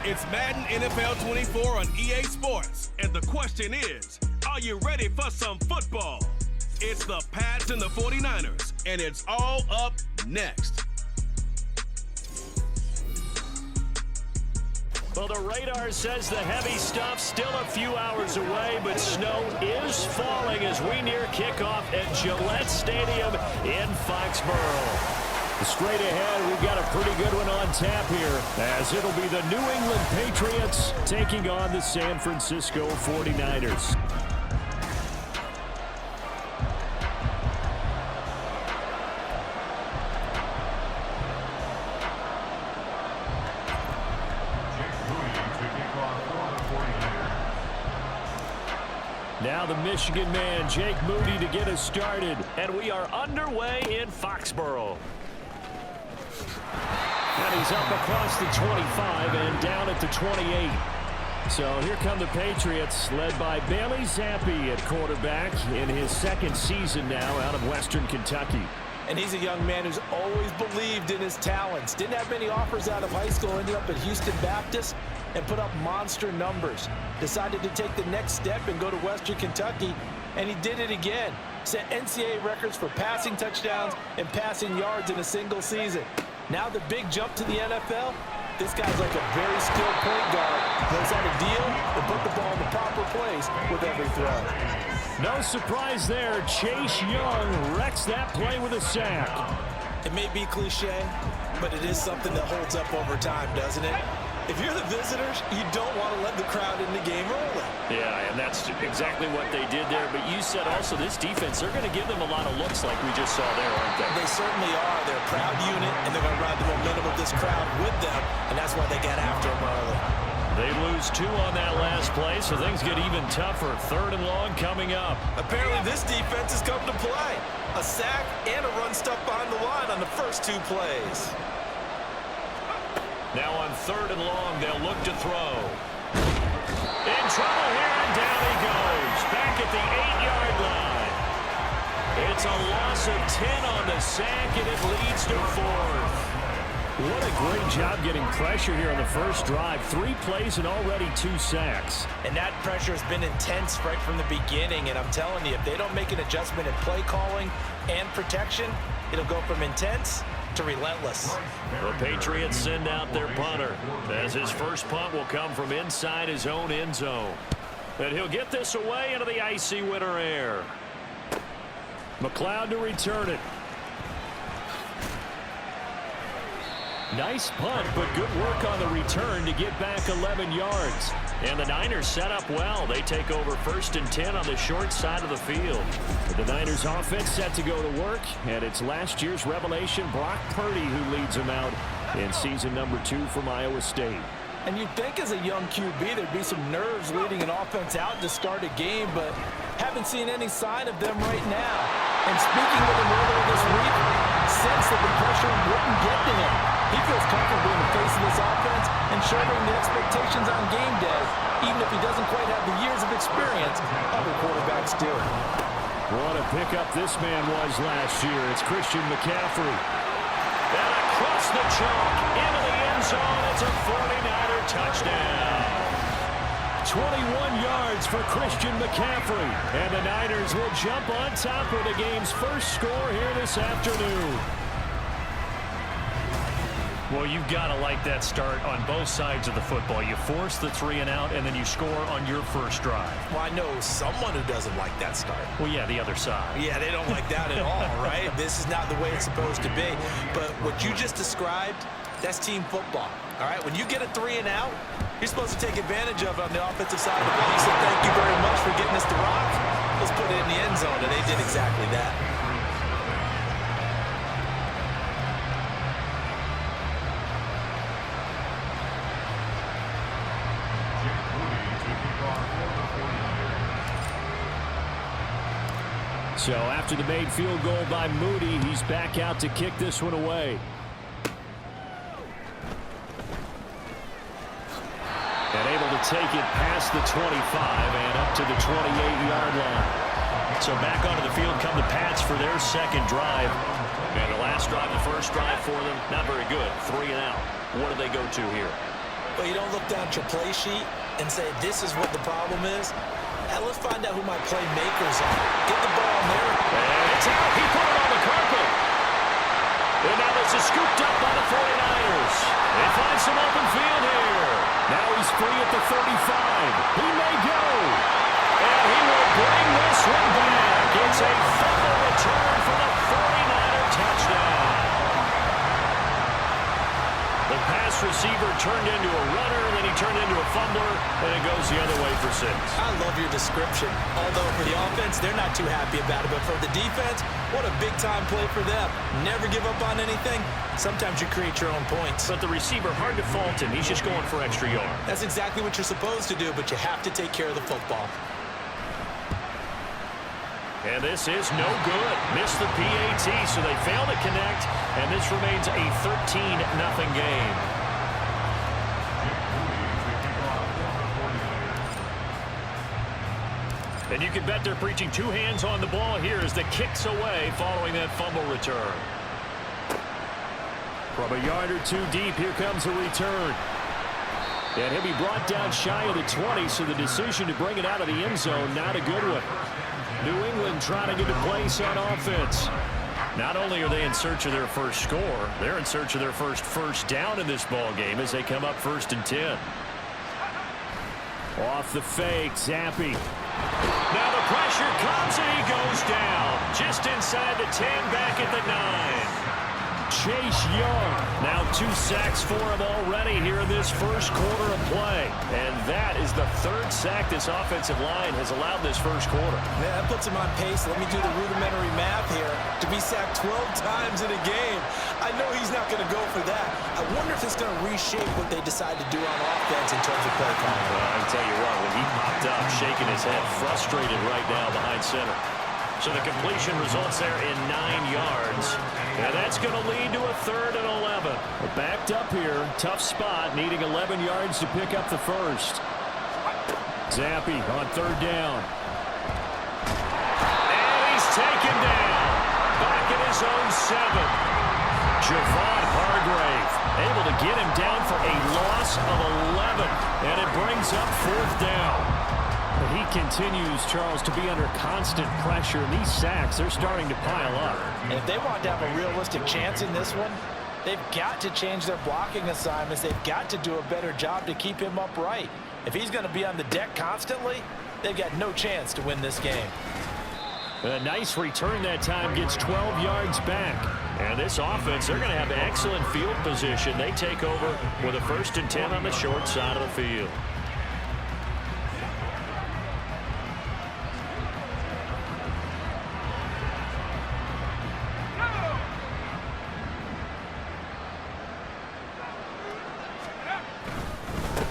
It's Madden NFL 24 on EA Sports. And the question is, are you ready for some football? It's the Pats and the 49ers, and it's all up next. Well, the radar says the heavy stuff's still a few hours away, but snow is falling as we near kickoff at Gillette Stadium in Foxborough. Straight ahead, we've got a pretty good one on tap here, as it'll be the New England Patriots taking on the San Francisco 49ers. Now the Michigan man, Jake Moody, to get us started. And we are underway in Foxborough. And he's up across the 25 and down at the 28. So here come the Patriots, led by Bailey Zappi at quarterback in his second season now out of Western Kentucky. And he's a young man who's always believed in his talents. Didn't have many offers out of high school, ended up at Houston Baptist and put up monster numbers. Decided to take the next step and go to Western Kentucky, and he did it again. Set NCAA records for passing touchdowns and passing yards in a single season. Now the big jump to the NFL, this guy's like a very skilled point guard. Knows how to deal and put the ball in the proper place with every throw. No surprise there. Chase Young wrecks that play with a sack. It may be cliche, but it is something that holds up over time, doesn't it? If you're the visitors, you don't want to let the crowd in the game early. Yeah, and that's exactly what they did there. But you said also this defense, they're going to give them a lot of looks like we just saw there, aren't they? They certainly are. They're a proud unit, and they're going to ride the momentum of this crowd with them, and that's why they got after them early. They lose 2 on that last play, so things get even tougher. 3rd and long coming up. Apparently this defense has come to play. A sack and a run stuff behind the line on the first 2 plays. Now on 3rd and long, they'll look to throw. In trouble here, and down he goes. Back at the 8-yard line. It's a loss of 10 on the sack, and it leads to 4th. What a great job getting pressure here on the first drive. 3 plays and already 2 sacks. And that pressure has been intense right from the beginning, and I'm telling you, if they don't make an adjustment in play calling and protection, it'll go from intense to relentless. The Patriots send out their punter, as his first punt will come from inside his own end zone. And he'll get this away into the icy winter air. McLeod to return it. Nice punt, but good work on the return to get back 11 yards. And the Niners set up well. They take over 1st and 10 on the short side of the field. The Niners offense set to go to work, and it's last year's revelation, Brock Purdy, who leads them out in season number 2 from Iowa State. And you'd think as a young QB there'd be some nerves leading an offense out to start a game, but haven't seen any sign of them right now. And speaking with him earlier this week, sense that the pressure wouldn't get to him. He feels comfortable in the face of this offense and shouldering the expectations on game day, even if he doesn't quite have the years of experience other quarterbacks do. What a pickup this man was last year. It's Christian McCaffrey. And across the chalk, into the end zone, it's a 49er touchdown. 21 yards for Christian McCaffrey. And the Niners will jump on top of the game's first score here this afternoon. Well, you've got to like that start on both sides of the football. You force the 3 and out, and then you score on your first drive. Well, I know someone who doesn't like that start. Well, yeah, the other side. Yeah, they don't like that at all, right? This is not the way it's supposed to be. But what you just described, that's team football, all right? When you get a 3 and out, you're supposed to take advantage of it on the offensive side of the ball. You say, thank you very much for getting us to rock. Let's put it in the end zone, and they did exactly that. So after the made field goal by Moody, he's back out to kick this one away. And able to take it past the 25 and up to the 28-yard line. So back onto the field come the Pats for their second drive. And the last drive, the first drive for them, not very good. 3 and out. What do they go to here? Well, you don't look down at your play sheet and say, this is what the problem is. Now let's find out who my playmakers are. Get the ball in there. And it's out. He put it on the carpet. And now this is scooped up by the 49ers. They find some open field here. Now he's free at the 35. He may go. And he will bring this one back. It's a fumble return for the 49er touchdown. The pass receiver turned into a runner, then he turned into a fumbler, and it goes the other way for 6. I love your description. Although for the offense, they're not too happy about it. But for the defense, what a big-time play for them. Never give up on anything. Sometimes you create your own points. But the receiver, hard to fault him. He's just going for extra yard. That's exactly what you're supposed to do, but you have to take care of the football. And this is no good. Missed the PAT, so they fail to connect, and this remains a 13-0 game. And you can bet they're preaching 2 hands on the ball here as the kick's away following that fumble return. From a yard or 2 deep, here comes a return. And he'll be brought down shy of the 20, so the decision to bring it out of the end zone, not a good one. New England trying to get a place on offense. Not only are they in search of their first score, they're in search of their first down in this ball game as they come up 1st and 10. Off the fake, Zappi. Now the pressure comes and he goes down. Just inside the 10, back at the 9. Chase Young. Now 2 sacks for him already here in this first quarter of play. And that is the 3rd sack this offensive line has allowed this first quarter. Man, that puts him on pace. Let me do the rudimentary math here. To be sacked 12 times in a game. I know he's not going to go for that. I wonder if it's going to reshape what they decide to do on offense in terms of play calling. Well, I can tell you what, when he popped up, shaking his head, frustrated right now behind center. So the completion results there in 9 yards. And that's going to lead to a 3rd and 11. We're backed up here. Tough spot, needing 11 yards to pick up the first. Zappi on 3rd down. And he's taken down. Back at his own 7. Javon Hargrave able to get him down for a loss of 11. And it brings up 4th down. But he continues, Charles, to be under constant pressure. And these sacks, they're starting to pile up. And if they want to have a realistic chance in this one, they've got to change their blocking assignments. They've got to do a better job to keep him upright. If he's going to be on the deck constantly, they've got no chance to win this game. A nice return that time, gets 12 yards back. And this offense, they're going to have excellent field position. They take over with a 1st and 10 on the short side of the field.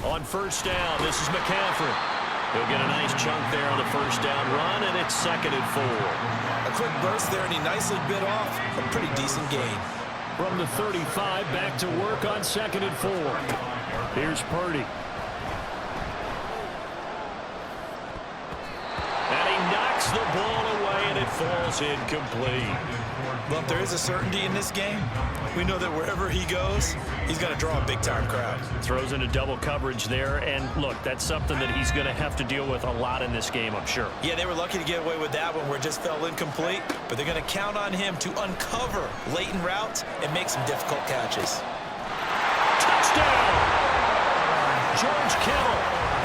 On 1st down, this is McCaffrey. He'll get a nice chunk there on the 1st down run, and it's 2nd and 4. A quick burst there, and he nicely bit off a pretty decent gain. From the 35, back to work on 2nd and 4. Here's Purdy. And he knocks the ball away, and it falls incomplete. Well, if there is a certainty in this game, we know that wherever he goes, he's going to draw a big-time crowd. Throws into double coverage there, and look, that's something that he's going to have to deal with a lot in this game, I'm sure. Yeah, they were lucky to get away with that one where it just fell incomplete, but they're going to count on him to uncover latent routes and make some difficult catches. Touchdown! George Kittle,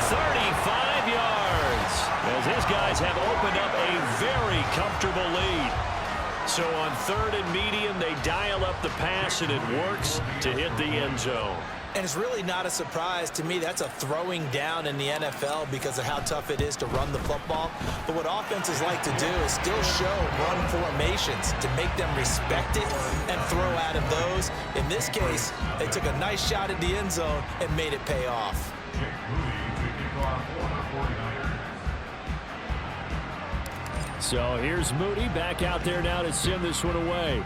35 yards, as his guys have opened up a very comfortable lead. So on 3rd and medium, they dial up the pass, and it works to hit the end zone. And it's really not a surprise to me. That's a throwing down in the NFL because of how tough it is to run the football. But what offenses like to do is still show run formations to make them respect it and throw out of those. In this case, they took a nice shot at the end zone and made it pay off. So here's Moody back out there now to send this one away.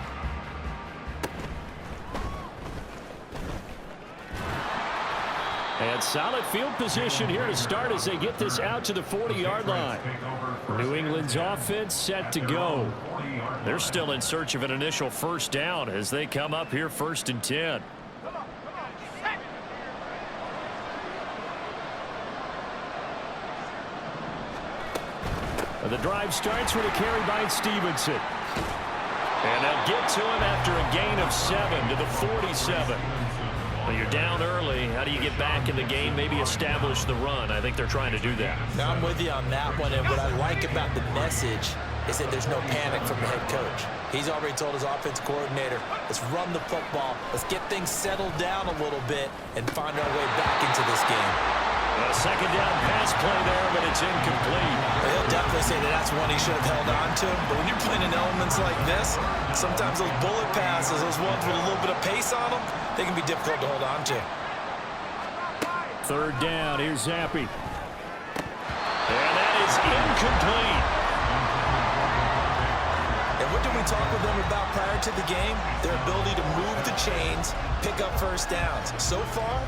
And solid field position here to start as they get this out to the 40-yard line. New England's offense set to go. They're still in search of an initial 1st down as they come up here 1st and 10. The drive starts with a carry by Stevenson. And they'll get to him after a gain of 7 to the 47. Well, you're down early. How do you get back in the game? Maybe establish the run. I think they're trying to do that. Now I'm with you on that one, and what I like about the message is that there's no panic from the head coach. He's already told his offense coordinator, let's run the football, let's get things settled down a little bit and find our way back into this game. A second down pass play there, but it's incomplete. He'll definitely say that that's one he should have held on to. But when you're playing in elements like this, sometimes those bullet passes, those ones with a little bit of pace on them, they can be difficult to hold on to. Third down, here's Zappi. And that is incomplete. And what did we talk with them about prior to the game? Their ability to move the chains, pick up first downs. So far,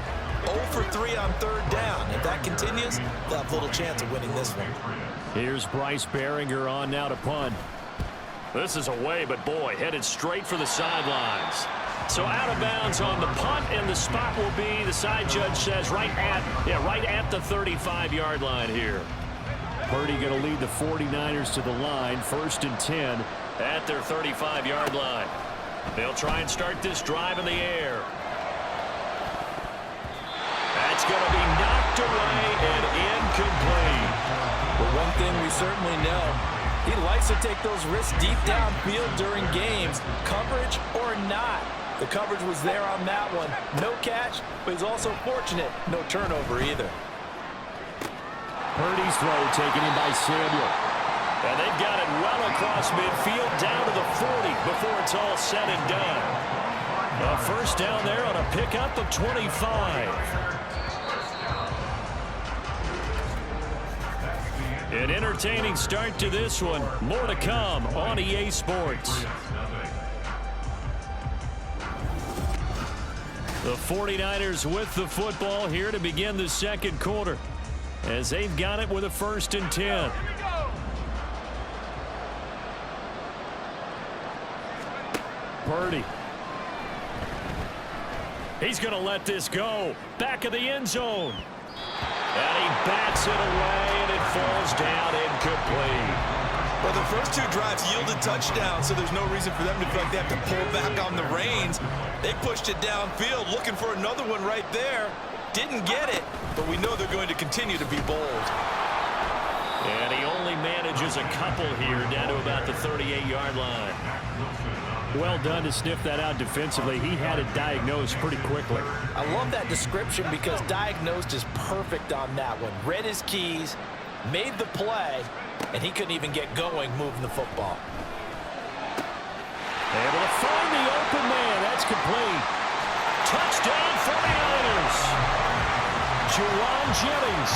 0 for 3 on third down. If that continues, they'll have little chance of winning this one. Here's Bryce Behringer on now to punt. This is away, but boy, headed straight for the sidelines. So out of bounds on the punt, and the spot will be, the side judge says, right at the 35-yard line here. Purdy going to lead the 49ers to the line, 1st and 10 at their 35-yard line. They'll try and start this drive in the air. That's going to be knocked away and incomplete. But one thing we certainly know, he likes to take those risks deep downfield during games, coverage or not. The coverage was there on that one. No catch, but he's also fortunate. No turnover either. Purdy's throw taken in by Samuel. And they've got it well across midfield down to the 40 before it's all said and done. A first down there on a pickup of 25. An entertaining start to this one. More to come on EA Sports. The 49ers with the football here to begin the second quarter, as they've got it with a 1st and 10. Purdy. He's going to let this go. Back of the end zone. And he bats it away, and it falls down incomplete. Well, the first 2 drives yielded touchdowns, so there's no reason for them to feel like they have to pull back on the reins. They pushed it downfield, looking for another one right there. Didn't get it, but we know they're going to continue to be bold. And he only manages a couple here down to about the 38-yard line. Well done to sniff that out defensively. He had it diagnosed pretty quickly. I love that description because diagnosed is perfect on that one. Read his keys, made the play, and he couldn't even get going moving the football. Able to find the open man. That's complete. Touchdown 49ers. Juwan Jennings,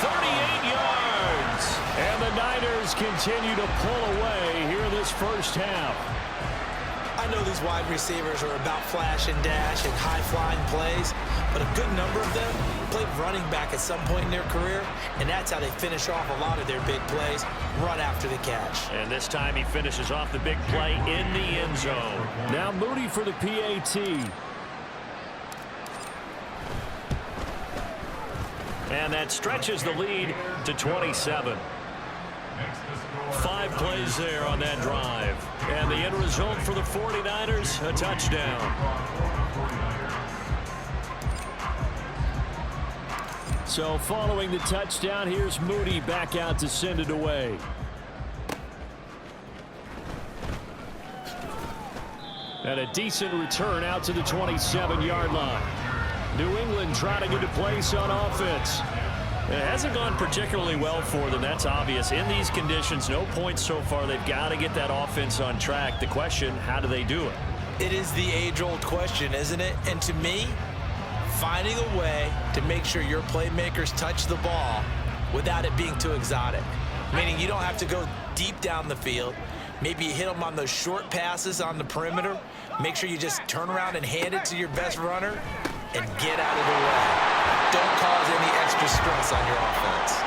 38 yards. And the Niners continue to pull away here in this first half. I know these wide receivers are about flash and dash and high-flying plays, but a good number of them played running back at some point in their career, and that's how they finish off a lot of their big plays, run after the catch. And this time he finishes off the big play in the end zone. Now Moody for the PAT. And that stretches the lead to 27. 5 plays there on that drive. And the end result for the 49ers, a touchdown. So following the touchdown, here's Moody back out to send it away. And a decent return out to the 27-yard line. New England trying to get a place on offense. It hasn't gone particularly well for them. That's obvious. In these conditions, no points so far. They've got to get that offense on track. The question, how do they do it? It is the age-old question, isn't it? And to me, finding a way to make sure your playmakers touch the ball without it being too exotic. Meaning you don't have to go deep down the field. Maybe you hit them on those short passes on the perimeter. Make sure you just turn around and hand it to your best runner and get out of the way. Don't cause any extra stress on your offense.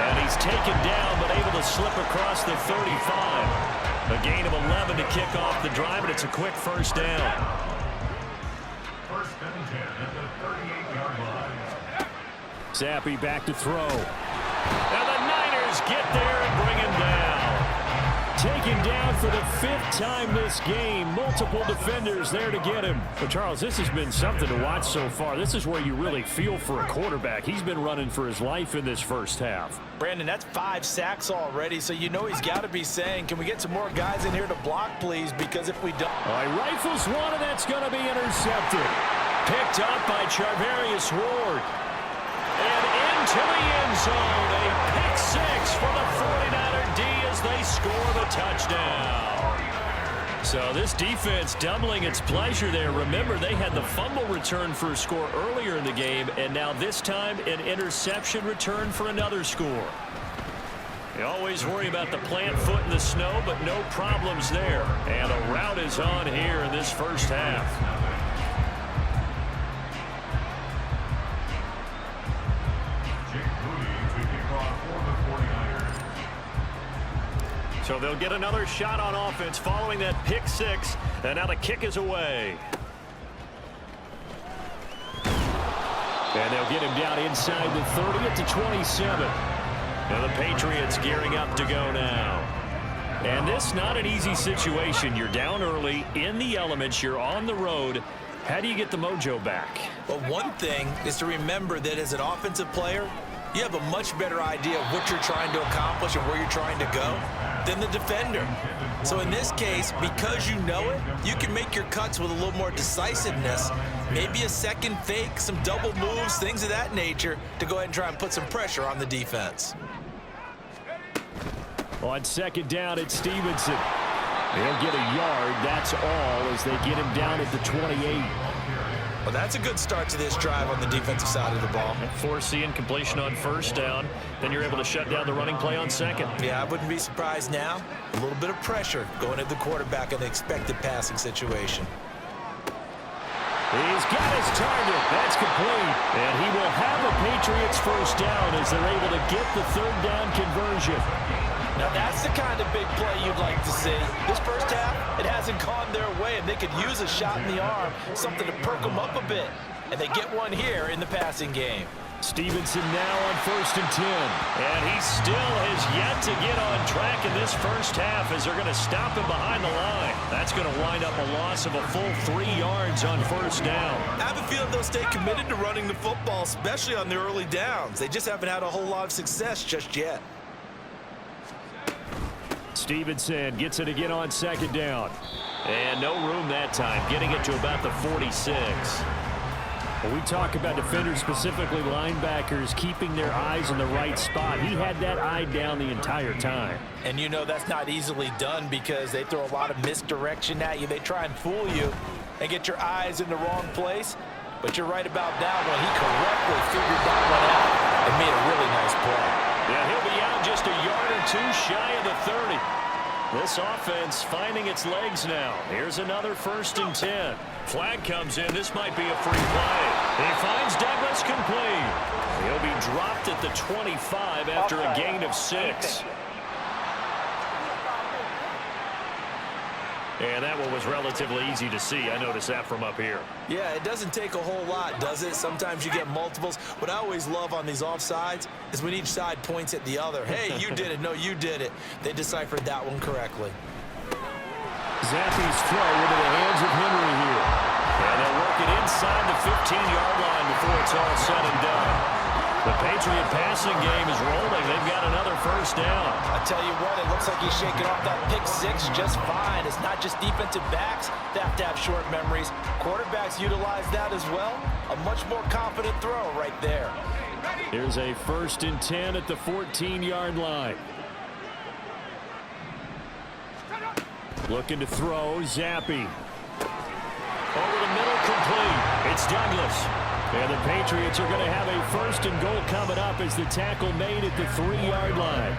And he's taken down, but able to slip across the 35. A gain of 11 to kick off the drive, and it's a quick first down. First and 10 at the 38-yard line. Zappi back to throw. And the Niners defenders get there and bring him down. Taken down for the 5th time this game. Multiple defenders there to get him. But Charles, this has been something to watch so far. This is where you really feel for a quarterback. He's been running for his life in this first half. Brandon, that's 5 sacks already, so you know he's got to be saying, can we get some more guys in here to block, please? Because if we don't... All right, rifles one, and that's going to be intercepted. Picked up by Charvarius Ward. And into the end zone. A pick 6 for the 49er D as they score the touchdown. So this defense doubling its pleasure there. Remember, they had the fumble return for a score earlier in the game, and now this time an interception return for another score. You always worry about the plant foot in the snow, but no problems there. And a rout is on here in this first half. So they'll get another shot on offense following that pick 6, and now the kick is away. And they'll get him down inside the 30 at the 27. And the Patriots gearing up to go now. And this not an easy situation. You're down early, in the elements, you're on the road. How do you get the mojo back? Well, one thing is to remember that as an offensive player, you have a much better idea of what you're trying to accomplish and where you're trying to go than the defender. So in this case, because you know it, you can make your cuts with a little more decisiveness, maybe a second fake, some double moves, things of that nature, to go ahead and try and put some pressure on the defense. On second down, it's Stevenson. He'll get a yard, that's all, as they get him down at the 28. Well, that's a good start to this drive on the defensive side of the ball. Force the incompletion on first down. Then you're able to shut down the running play on second. Yeah, I wouldn't be surprised now. A little bit of pressure going at the quarterback in the expected passing situation. He's got his target. That's complete. And he will have a Patriots first down as they're able to get the 3rd down conversion. Now, that's the kind of big play you'd like to see. This first half, it hasn't gone their way, and they could use a shot in the arm, something to perk them up a bit. And they get one here in the passing game. Stevenson now on 1st and 10. And he still has yet to get on track in this first half as they're going to stop him behind the line. That's going to wind up a loss of a full 3 yards on first down. I have a feeling they'll stay committed to running the football, especially on the early downs. They just haven't had a whole lot of success just yet. Stevenson gets it again on second down. And no room that time, getting it to about the 46. When we talk about defenders, specifically linebackers, keeping their eyes in the right spot, he had that eye down the entire time. And you know that's not easily done because they throw a lot of misdirection at you. They try and fool you and get your eyes in the wrong place. But you're right about that one. He correctly figured that one out and made a really nice play. Yeah, he'll be out just a yard or two shy of the 30. This offense finding its legs now. Here's another 1st and 10. Flag comes in. This might be a free play. He finds Douglas complete. He'll be dropped at the 25 after a gain of 6. And that one was relatively easy to see. I noticed that from up here. Yeah, it doesn't take a whole lot, does it? Sometimes you get multiples. What I always love on these offsides is when each side points at the other. Hey, you did it. No, you did it. They deciphered that one correctly. Zappe's throw into the hands of Henry here. And they'll work it inside the 15-yard line before it's all said and done. The Patriot passing game is rolling. They've got another first down. I tell you what, it looks like he's shaking off that pick 6 just fine. It's not just defensive backs that have to have short memories. Quarterbacks utilize that as well. A much more confident throw right there. Here's a 1st and 10 at the 14-yard line. Looking to throw, Zappe. Over the middle, complete. It's Douglas. And the Patriots are going to have a 1st and goal coming up as the tackle made at the 3-yard line.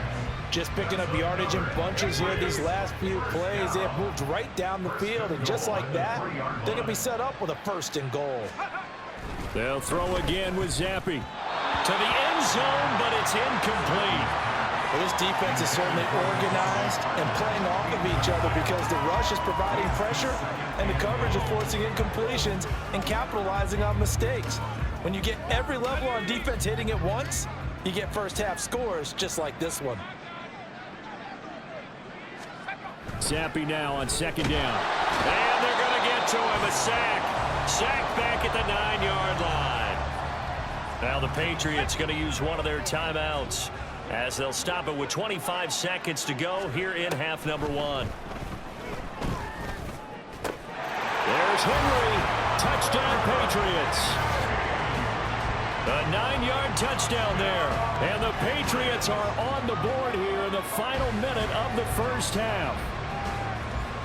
Just picking up yardage in bunches here these last few plays. They have moved right down the field, and just like that, they're going to be set up with a 1st and goal. They'll throw again with Zappe. To the end zone, but it's incomplete. Well, this defense is certainly organized and playing off of each other because the rush is providing pressure and the coverage is forcing incompletions and capitalizing on mistakes. When you get every level on defense hitting at once, you get first half scores just like this one. Zappi now on second down. And they're going to get to him. A sack. Sack back at the 9-yard line. Now the Patriots going to use one of their timeouts as they'll stop it with 25 seconds to go here in half number 1. There's Henry. Touchdown Patriots. A 9-yard touchdown there. And the Patriots are on the board here in the final minute of the first half.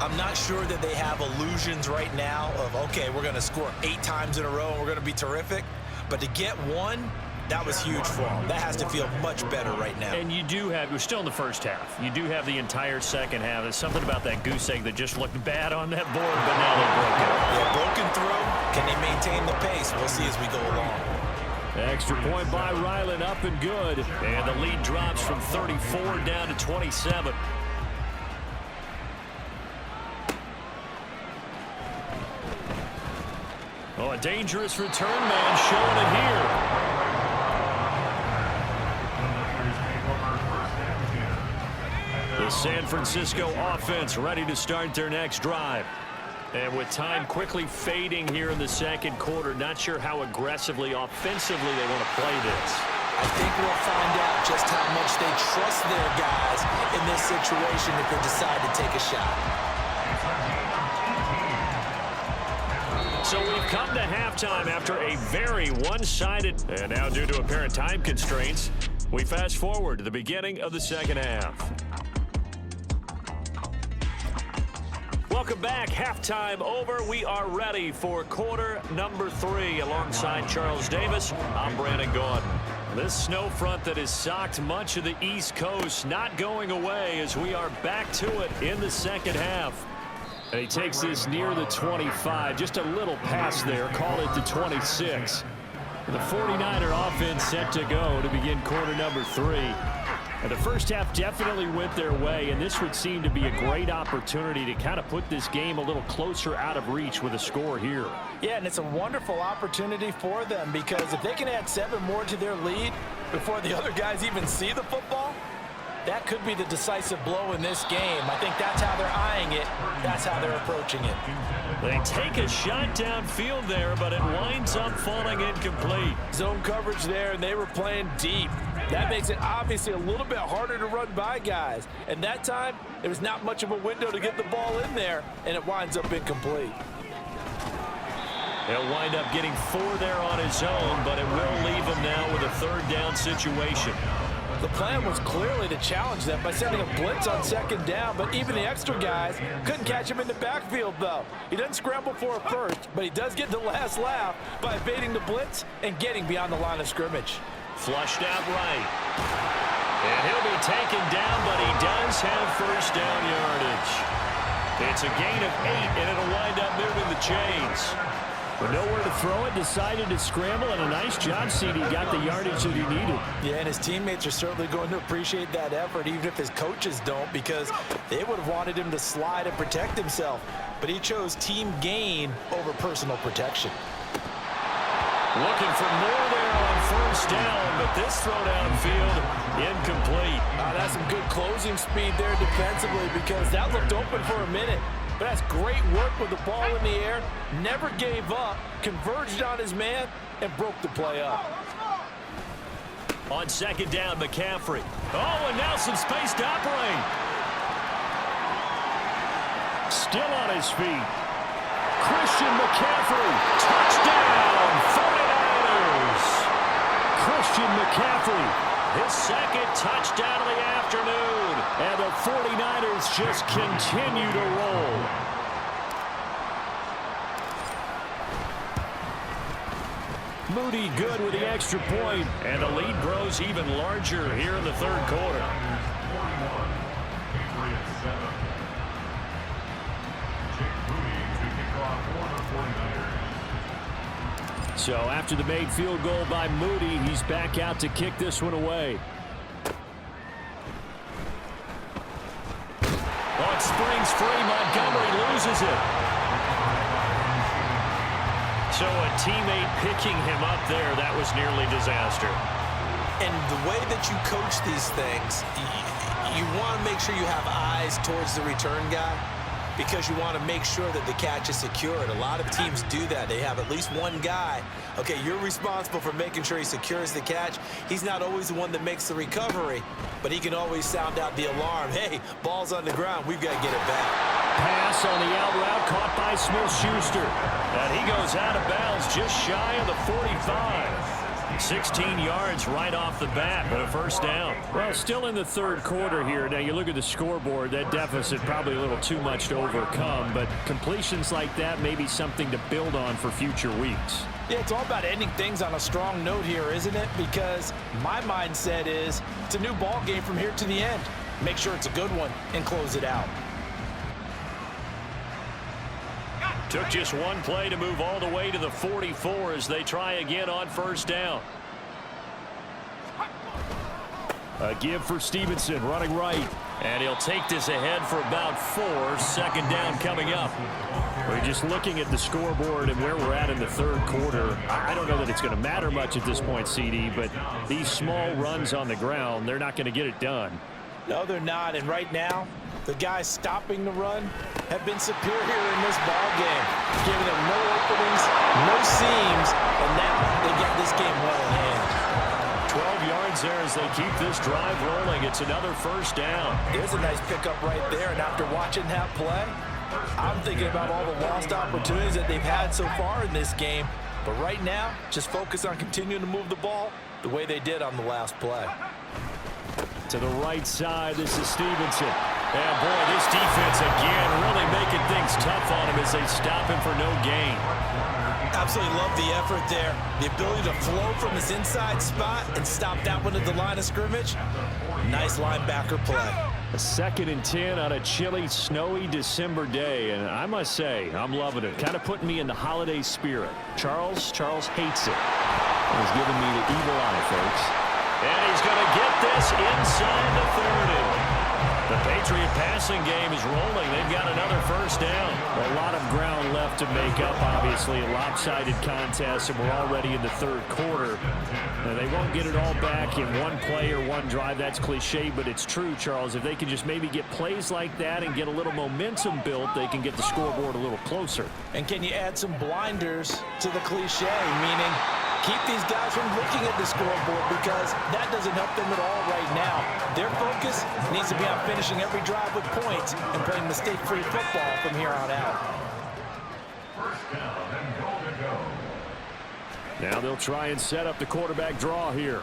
I'm not sure that they have illusions right now of, okay, we're going to score 8 times in a row and we're going to be terrific. But to get one, that was huge for them. That has to feel much better right now. And you do have, we're still in the first half. You do have the entire second half. There's something about that goose egg that just looked bad on that board, but now they broke it. Yeah, broken through. Can they maintain the pace? We'll see as we go along. Extra point by Ryland, up and good. And the lead drops from 34 down to 27. Oh, a dangerous return man showing it here. The San Francisco offense ready to start their next drive. And with time quickly fading here in the second quarter, not sure how aggressively, offensively they want to play this. I think we'll find out just how much they trust their guys in this situation if they decide to take a shot. So we've come to halftime after a very one-sided, and now due to apparent time constraints, we fast forward to the beginning of the second half. Welcome back. Halftime over. We are ready for quarter number 3. Alongside Charles Davis, I'm Brandon Gordon. This snow front that has socked much of the East Coast not going away as we are back to it in the second half. And he takes this near the 25, just a little pass there, call it the 26. The 49er offense set to go to begin quarter number 3. And the first half definitely went their way, and this would seem to be a great opportunity to kind of put this game a little closer out of reach with a score here. Yeah, and it's a wonderful opportunity for them because if they can add 7 more to their lead before the other guys even see the football, that could be the decisive blow in this game. I think that's how they're eyeing it. That's how they're approaching it. They take a shot downfield there, but it winds up falling incomplete. Zone coverage there, and they were playing deep. That makes it obviously a little bit harder to run by guys. And that time, there was not much of a window to get the ball in there, and it winds up incomplete. He'll wind up getting 4 there on his own, but it will leave him now with a 3rd down situation. The plan was clearly to challenge them by sending a blitz on 2nd down, but even the extra guys couldn't catch him in the backfield, though. He doesn't scramble for a first, but he does get the last laugh by evading the blitz and getting beyond the line of scrimmage. Flushed out right. And he'll be taken down, but he does have first down yardage. It's a gain of 8, and it'll wind up moving the chains. With nowhere to throw it, decided to scramble, and a nice job, CD. Got the yardage that he needed. Yeah, and his teammates are certainly going to appreciate that effort, even if his coaches don't, because they would have wanted him to slide and protect himself. But he chose team gain over personal protection. Looking for more there on first down, but this throw downfield incomplete. That's some good closing speed there defensively because that looked open for a minute. But that's great work with the ball in the air, never gave up, converged on his man, and broke the play up. On 2nd down, McCaffrey. Oh, and now some space to operate. Still on his feet. Christian McCaffrey, touchdown, 49ers. Christian McCaffrey, his 2nd touchdown of the afternoon. And the 49ers just continue to roll. Moody good with the extra point, and the lead grows even larger here in the 3rd quarter. So after the made field goal by Moody, he's back out to kick this one away. It springs free. Montgomery loses it. So a teammate picking him up there, that was nearly disaster. And the way that you coach these things, you want to make sure you have eyes towards the return guy because you want to make sure that the catch is secured. A lot of teams do that. They have at least one guy. Okay, you're responsible for making sure he secures the catch. He's not always the one that makes the recovery, but he can always sound out the alarm. Hey, ball's on the ground. We've got to get it back. Pass on the out route caught by Smith-Schuster. And he goes out of bounds just shy of the 45. 16 yards right off the bat, but a first down. Well, still in the third quarter here. Now, you look at the scoreboard, that deficit probably a little too much to overcome, but completions like that may be something to build on for future weeks. Yeah, it's all about ending things on a strong note here, isn't it? Because my mindset is it's a new ball game from here to the end. Make sure it's a good one and close it out. Took just one play to move all the way to the 44 as they try again on first down. A give for Stevenson running right. And he'll take this ahead for about 4. Second down coming up. We're just looking at the scoreboard and where we're at in the third quarter. I don't know that it's going to matter much at this point, CD, but these small runs on the ground, they're not going to get it done. No, they're not. And right now, the guys stopping the run have been superior in this ball game, giving them no openings, no seams, and now they get this game well in hand. 12 yards there as they keep this drive rolling. It's another first down. There's a nice pickup right there, and after watching that play, I'm thinking about all the lost opportunities that they've had so far in this game. But right now, just focus on continuing to move the ball the way they did on the last play. To the right side, this is Stevenson. And boy, this defense again really making things tough on him as they stop him for no gain. Absolutely love the effort there. The ability to flow from his inside spot and stop that one at the line of scrimmage. Nice linebacker play. A 2nd and 10 on a chilly, snowy December day. And I must say, I'm loving it. Kind of putting me in the holiday spirit. Charles hates it. He's giving me the evil eye, folks. And he's going to get this inside the 30. The Patriot passing game is rolling. They've got another first down. A lot of ground left to make up, obviously. A lopsided contest, and we're already in the third quarter. And they won't get it all back in one play or one drive. That's cliche, but it's true, Charles. If they can just maybe get plays like that and get a little momentum built, they can get the scoreboard a little closer. And can you add some blinders to the cliche, meaning keep these guys from looking at the scoreboard because that doesn't help them at all right now. Their focus needs to be on finishing every drive with points and playing mistake-free football from here on out. First down and goal to go. Now they'll try and set up the quarterback draw here.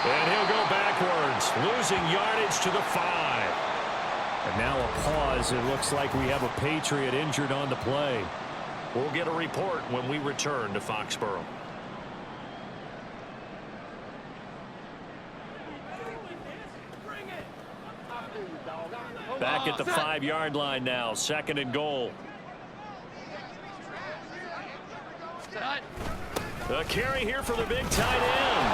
And he'll go backwards, losing yardage to the 5. And now a pause. It looks like we have a Patriot injured on the play. We'll get a report when we return to Foxborough. Back at the 5-yard line now, 2nd and goal. A carry here for the big tight end.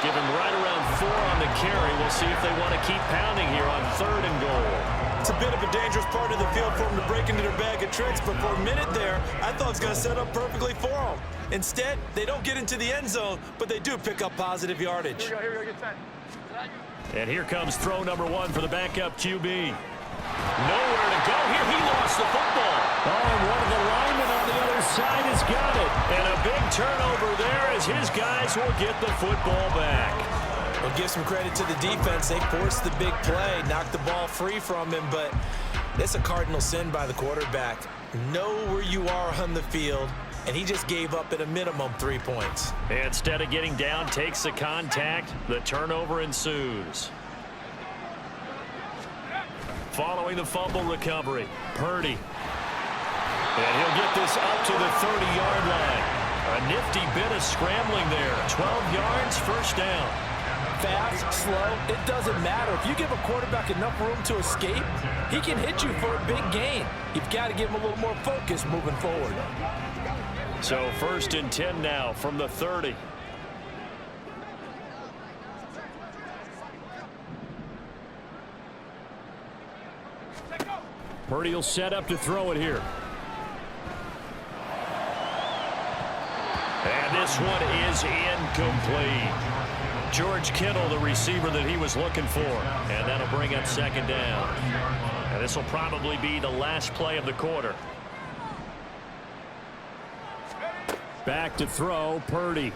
Give him right around 4 on the carry. We'll see if they want to keep pounding here on 3rd and goal. It's a bit of a dangerous part of the field for them to break into their bag of tricks, but for a minute there, I thought it was going to set up perfectly for them. Instead, they don't get into the end zone, but they do pick up positive yardage. Here we go, get set. And here comes throw number 1 for the backup QB. Nowhere to go here. He lost the football. Oh, and one of the linemen on the other side has got it. And a big turnover there as his guys will get the football back. We'll give some credit to the defense. They forced the big play, knocked the ball free from him, but it's a cardinal sin by the quarterback. Know where you are on the field, and he just gave up at a minimum 3 points. Instead of getting down, takes the contact. The turnover ensues. Following the fumble recovery, Purdy. And he'll get this up to the 30-yard line. A nifty bit of scrambling there. 12 yards, first down. Fast, slow, it doesn't matter. If you give a quarterback enough room to escape, he can hit you for a big gain. You've got to give him a little more focus moving forward. So 1st and 10 now from the 30. Purdy will set up to throw it here. And this one is incomplete. George Kittle, the receiver that he was looking for. And that'll bring up second down. And this will probably be the last play of the quarter. Back to throw, Purdy.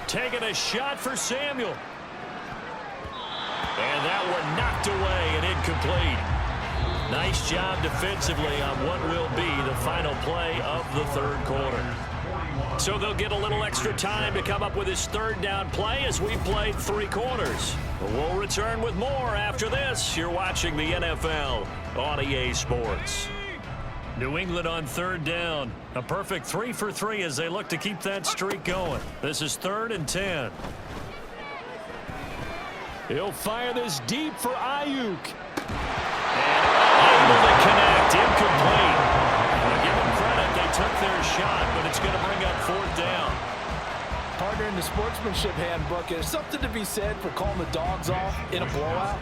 Taking a shot for Samuel. And that one knocked away and incomplete. Nice job defensively on what will be the final play of the third quarter. So they'll get a little extra time to come up with his third down play as we've played 3 quarters. We'll return with more after this. You're watching the NFL on EA Sports. New England on third down. A perfect 3 for 3 as they look to keep that streak going. This is 3rd and 10. He'll fire this deep for Ayuk. And able to connect. Incomplete. Now give them credit. They took their shot, but it's going to bring up 4th down. Partner, in the sportsmanship handbook, there's something to be said for calling the dogs off in a blowout.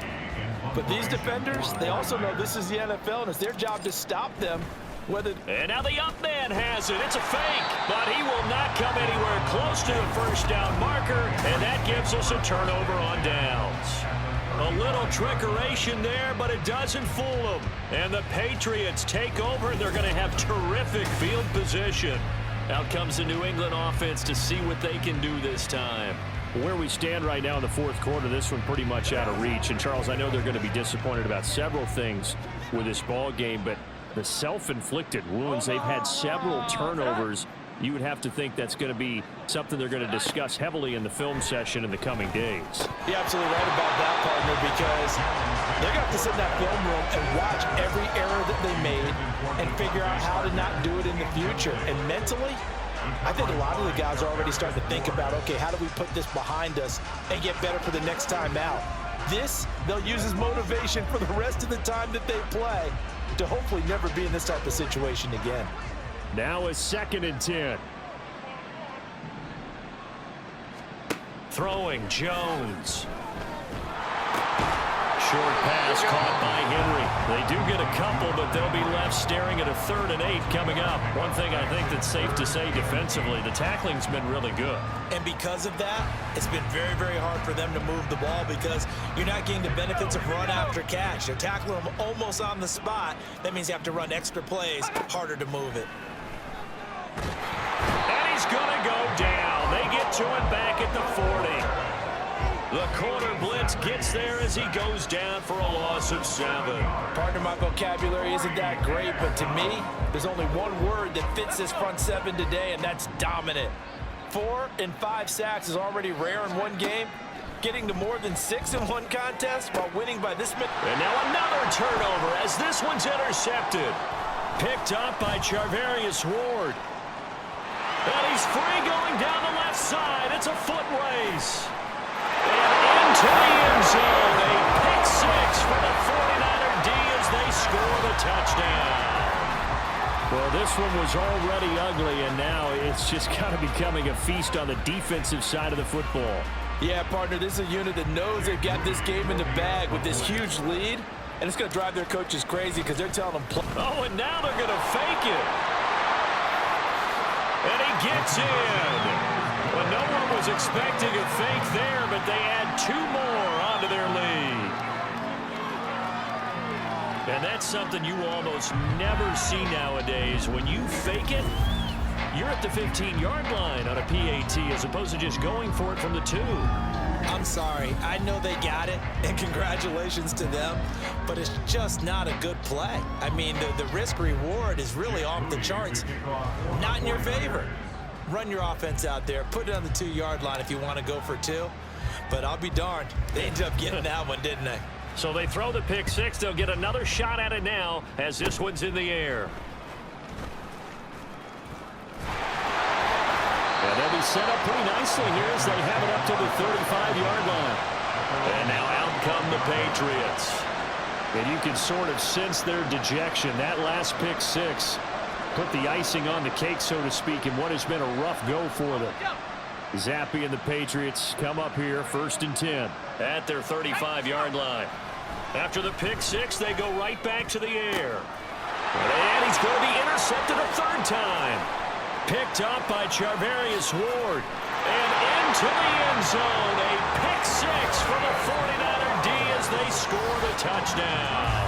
But these defenders, they also know this is the NFL, and it's their job to stop them. And now the up man has it. It's a fake, but he will not come anywhere close to the first down marker, and that gives us a turnover on downs. A little trickeration there, but it doesn't fool them. And the Patriots take over, and they're going to have terrific field position. Out comes the New England offense to see what they can do this time. Where we stand right now in the 4th quarter, this one pretty much out of reach. And, Charles, I know they're going to be disappointed about several things with this ball game, but the self-inflicted wounds, they've had several turnovers. You would have to think that's going to be something they're going to discuss heavily in the film session in the coming days. You're absolutely right about that, partner, because they're going to have to sit in that film room and watch every error that they made and figure out how to not do it in the future. And mentally, I think a lot of the guys are already starting to think about, okay, how do we put this behind us and get better for the next time out? This, they'll use as motivation for the rest of the time that they play to hopefully never be in this type of situation again. Now is 2nd and 10. Throwing Jones. Short pass caught by Henry. They do get a couple, but they'll be left staring at a 3rd and 8 coming up. One thing I think that's safe to say defensively, the tackling's been really good. And because of that, it's been very, very hard for them to move the ball because you're not getting the benefits of run after catch. They're tackling them almost on the spot. That means you have to run extra plays, harder to move it. And he's going to go down. They get to him back at the 40. The corner blitz gets there as he goes down for a loss of 7. Partner, my vocabulary isn't that great, but to me, there's only one word that fits this front 7 today, and that's dominant. 4 and 5 sacks is already rare in one game. Getting to more than 6 in one contest while winning by this many. And now another turnover as this one's intercepted. Picked up by Charvarius Ward. And he's free going down the left side. It's a foot race. And into the end zone. A pick 6 for the 49er D as they score the touchdown. Well, this one was already ugly, and now it's just kind of becoming a feast on the defensive side of the football. Yeah, partner, this is a unit that knows they've got this game in the bag with this huge lead, and it's going to drive their coaches crazy because they're telling them play. Oh, and now they're going to fake it. And he gets in. Well, no one was expecting a fake there, but they add 2 more onto their lead. And that's something you almost never see nowadays. When you fake it, you're at the 15-yard line on a PAT as opposed to just going for it from the 2. I'm sorry. I know they got it, and congratulations to them, but it's just not a good play. I mean, the risk-reward is really off the charts. Not in your favor. Run your offense out there. Put it on the 2-yard line if you want to go for 2. But I'll be darned. They ended up getting that one, didn't they? So they throw the pick 6. They'll get another shot at it now as this one's in the air. And they'll be set up pretty nicely here as they have it up to the 35-yard line. And now out come the Patriots. And you can sort of sense their dejection. That last pick 6 put the icing on the cake, so to speak, in what has been a rough go for them. Zappe and the Patriots come up here, 1st and 10 at their 35-yard line. After the pick 6, they go right back to the air. And he's going to be intercepted a 3rd time. picked up by Charvarius Ward. And into the end zone. A pick six for the 49er D as they score the touchdown.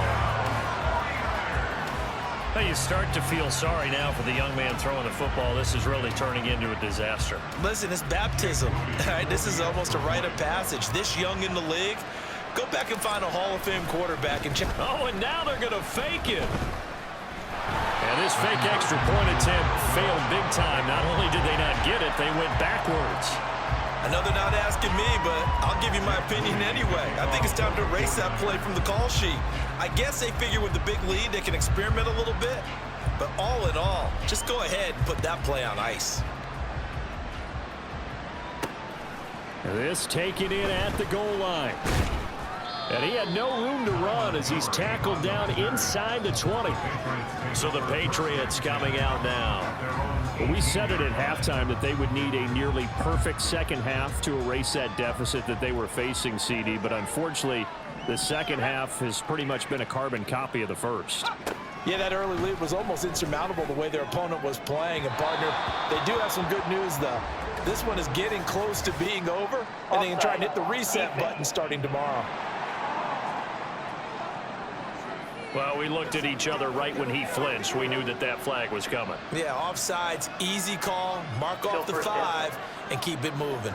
You start to feel sorry now for the young man throwing the football. This is really turning into a disaster. Listen, it's baptism. This is almost a rite of passage. This young in the league, go back and find a Hall of Fame quarterback and check. Oh, and now they're going to fake it. And this fake extra point attempt failed big time. Not only did they not get it, they went backwards. I know they're not asking me, but I'll give you my opinion anyway. I think it's time to erase that play from the call sheet. I guess they figure with the big lead they can experiment a little bit. But all in all, just go ahead and put that play on ice. This taken in at the goal line. And he had no room to run as he's tackled down inside the 20. So the Patriots coming out now. Well, we said it at halftime that they would need a nearly perfect second half to erase that deficit that they were facing, CD. But unfortunately, the second half has pretty much been a carbon copy of the first. Yeah, that early lead was almost insurmountable the way their opponent was playing. And, partner, they do have some good news, though. This one is getting close to being over, and they can try and hit the reset button starting tomorrow. Well, we looked at each other right when he flinched. We knew that that flag was coming. Yeah, offsides, easy call, mark off the 5, and keep it moving.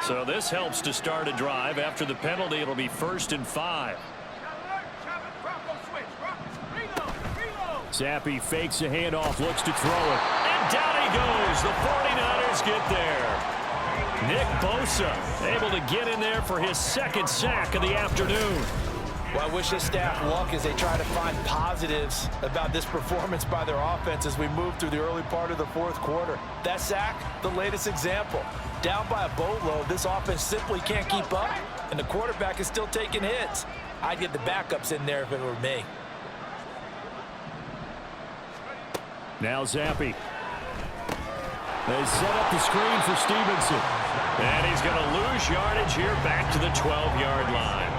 So this helps to start a drive. After the penalty, it'll be 1st and 5. Zappi fakes a handoff, looks to throw it. And down he goes. The 49ers get there. Nick Bosa able to get in there for his second sack of the afternoon. Well, I wish this staff luck as they try to find positives about this performance by their offense as we move through the early part of the fourth quarter. That sack, the latest example. Down by a boatload, this offense simply can't keep up, and the quarterback is still taking hits. I'd get the backups in there if it were me. Now Zappi. They set up the screen for Stevenson. And he's going to lose yardage here back to the 12-yard line.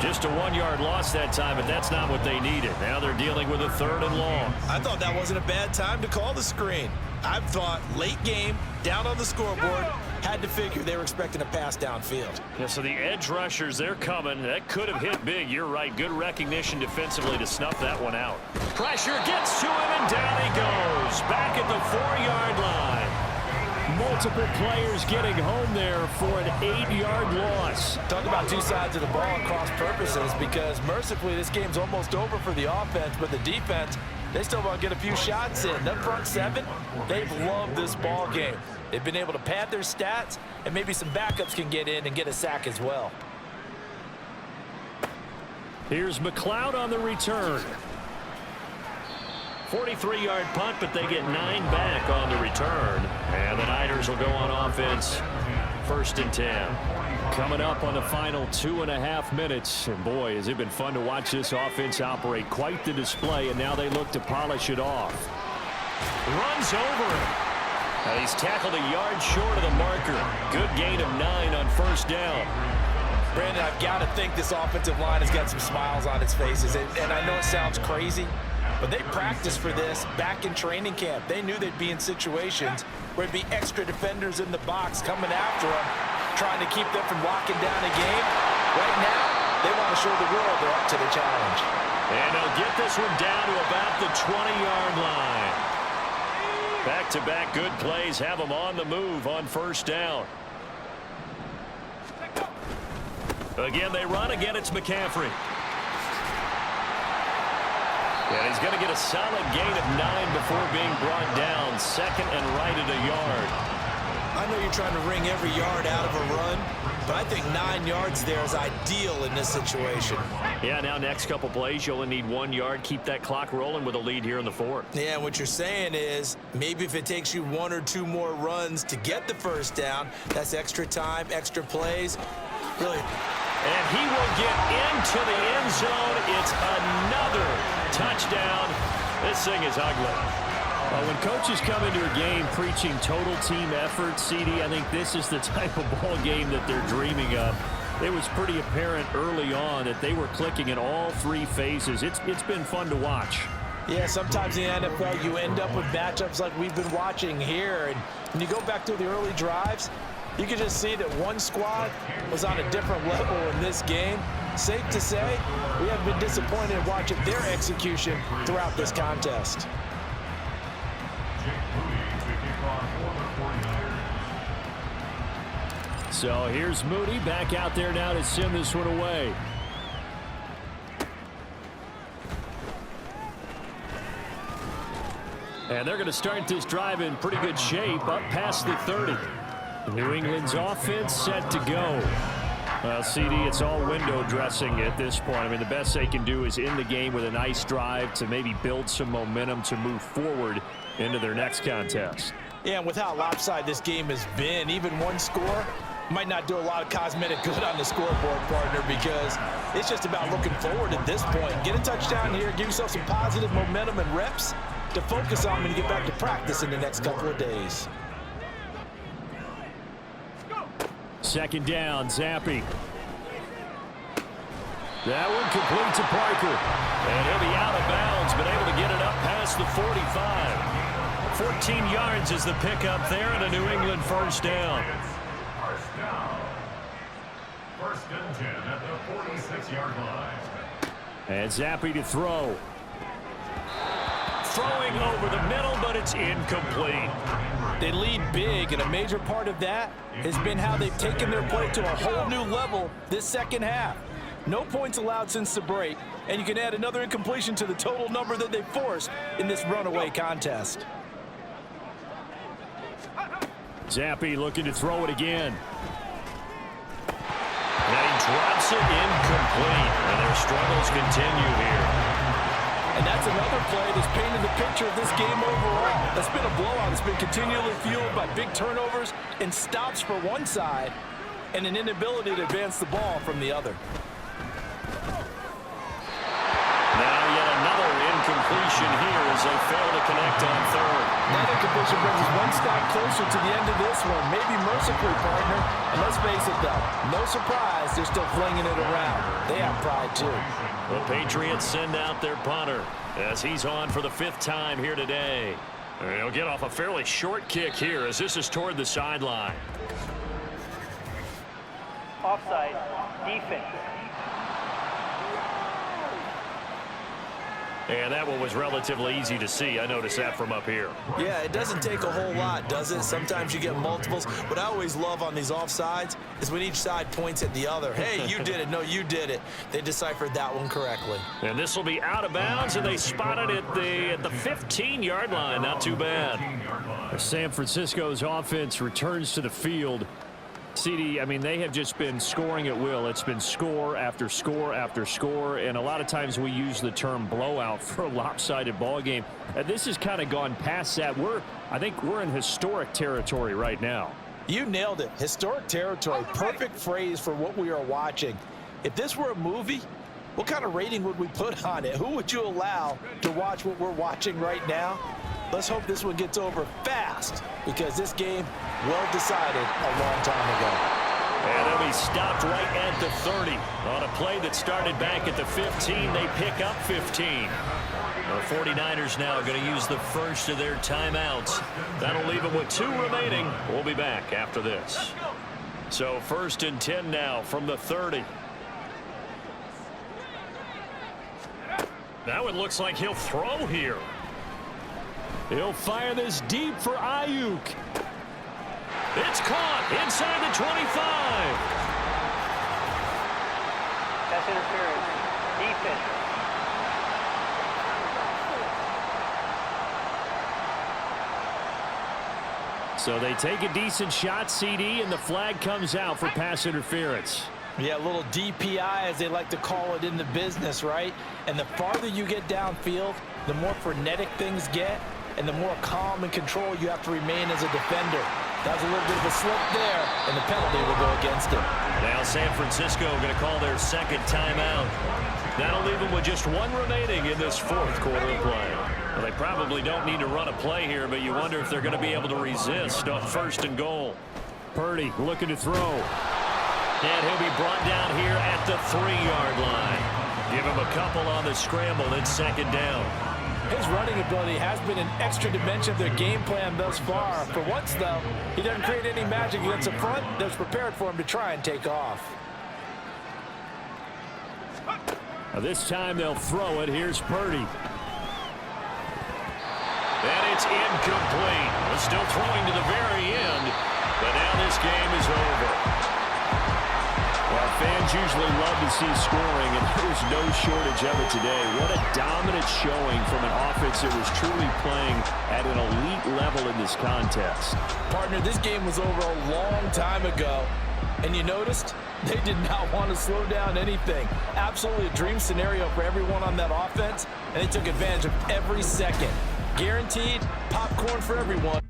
Just a 1-yard loss that time, but that's not what they needed. Now they're dealing with a 3rd and long. I thought that wasn't a bad time to call the screen. I thought late game, down on the scoreboard, had to figure they were expecting a pass downfield. Yeah, so the edge rushers, they're coming. That could have hit big. You're right. Good recognition defensively to snuff that one out. Pressure gets to him, and down he goes. Back at the 4-yard line. Multiple players getting home there for an 8-yard loss. Talk about two sides of the ball and cross purposes, because mercifully this game's almost over for the offense, but the defense, they still want to get a few shots in. That front 7, they've loved this ball game. They've been able to pad their stats, and maybe some backups can get in and get a sack as well. Here's McLeod on the return. 43-yard punt, but they get 9 back on the return. And the Niners will go on offense, 1st and 10. Coming up on the final 2.5 minutes. And boy, has it been fun to watch this offense operate. Quite the display, and now they look to polish it off. Runs over him. And he's tackled a yard short of the marker. Good gain of 9 on 1st down. Brandon, I've got to think this offensive line has got some smiles on its faces. And I know it sounds crazy, but they practiced for this back in training camp. They knew they'd be in situations where there'd be extra defenders in the box coming after them, trying to keep them from locking down a game. Right now, they want to show the world they're up to the challenge. And they'll get this one down to about the 20-yard line. Back-to-back good plays have them on the move on 1st down. Again, they run. Again, it's McCaffrey. And he's going to get a solid gain of 9 before being brought down. 2nd and right at a yard. I know you're trying to wring every yard out of a run, but I think 9 yards there is ideal in this situation. Yeah, now next couple plays, you only need 1 yard. Keep that clock rolling with a lead here in the 4th. Yeah, what you're saying is maybe if it takes you 1 or 2 more runs to get the 1st down, that's extra time, extra plays. Really. And he will get into the end zone. It's another touchdown. This thing is ugly. When coaches come into a game preaching total team effort, CD, I think this is the type of ball game that they're dreaming of. It was pretty apparent early on that they were clicking in all 3 phases. It's been fun to watch. Yeah, sometimes in the NFL you end up with matchups like we've been watching here. And when you go back to the early drives, you can just see that one squad was on a different level in this game. Safe to say, we have been disappointed in watching their execution throughout this contest. So here's Moody back out there now to send this one away. And they're going to start this drive in pretty good shape, up past the 30. New England's offense set to go. Well, CD, it's all window dressing at this point. I mean, the best they can do is end the game with a nice drive to maybe build some momentum to move forward into their next contest. Yeah, and with how lopsided this game has been, even one score might not do a lot of cosmetic good on the scoreboard, partner, because it's just about looking forward at this point. Get a touchdown here, give yourself some positive momentum and reps to focus on when you get back to practice in the next couple of days. Second down, Zappi. That one complete to Parker. And he'll be out of bounds, but able to get it up past the 45. 14 yards is the pickup there, and a New England first down. First and 10 at the 46-yard line. And Zappi to throw. Throwing over the middle, but it's incomplete. They lead big, and a major part of that has been how they've taken their play to a whole new level this second half. No points allowed since the break, and you can add another incompletion to the total number that they've forced in this runaway contest. Zappi looking to throw it again. And he drops it incomplete, and their struggles continue here. And that's another play that's painted the picture of this game overall. That's been a blowout. It's been continually fueled by big turnovers and stops for one side and an inability to advance the ball from the other. Now yet another incompletion here as they fail to connect on third. That incompletion brings us one stop closer to the end of this one. Maybe mercifully, partner. And let's face it, though, no surprise, they're still flinging it around. They have pride, too. The Patriots send out their punter as he's on for the 5th time here today. He'll get off a fairly short kick here as this is toward the sideline. Offside, defense. And that one was relatively easy to see. I noticed that from up here. Yeah, it doesn't take a whole lot, does it? Sometimes you get multiples. What I always love on these offsides is when each side points at the other. Hey, you did it. No, you did it. They deciphered that one correctly. And this will be out of bounds, and they spotted it at the 15-yard line. Not too bad. San Francisco's offense returns to the field. CD, I mean, they have just been scoring at will. It's been score after score after score, and a lot of times we use the term blowout for a lopsided ball game. This has kind of gone past that. I think we're in historic territory right now. You nailed it. Historic territory. Perfect phrase for what we are watching. If this were a movie, what kind of rating would we put on it? Who would you allow to watch what we're watching right now? Let's hope this one gets over fast, because this game, well decided a long time ago. And they'll be stopped right at the 30. On a play that started back at the 15, they pick up 15. The 49ers now going to use the first of their timeouts. That'll leave them with 2 remaining. We'll be back after this. So 1st and 10 now from the 30. Now it looks like he'll throw here. He'll fire this deep for Ayuk. It's caught inside the 25. That's interference. Defense. So they take a decent shot, CD, and the flag comes out for pass interference. Yeah, a little DPI, as they like to call it in the business, right? And the farther you get downfield, the more frenetic things get, and the more calm and control you have to remain as a defender. That was a little bit of a slip there, and the penalty will go against it. Now San Francisco going to call their 2nd timeout. That'll leave them with just 1 remaining in this 4th quarter of play. Well, they probably don't need to run a play here, but you wonder if they're going to be able to resist on 1st and goal. Purdy looking to throw. And he'll be brought down here at the 3-yard line. Give him a couple on the scramble. It's 2nd down. His running ability has been an extra dimension of their game plan thus far. For once, though, he doesn't create any magic against the front that's prepared for him to try and take off. Now this time they'll throw it. Here's Purdy. And it's incomplete. We're still throwing to the very end, but now this game is over. Well, fans usually love to see scoring, and there's no shortage of it today. What a dominant showing from an offense that was truly playing at an elite level in this contest. Partner, this game was over a long time ago, and you noticed they did not want to slow down anything. Absolutely a dream scenario for everyone on that offense, and they took advantage of every second. Guaranteed popcorn for everyone.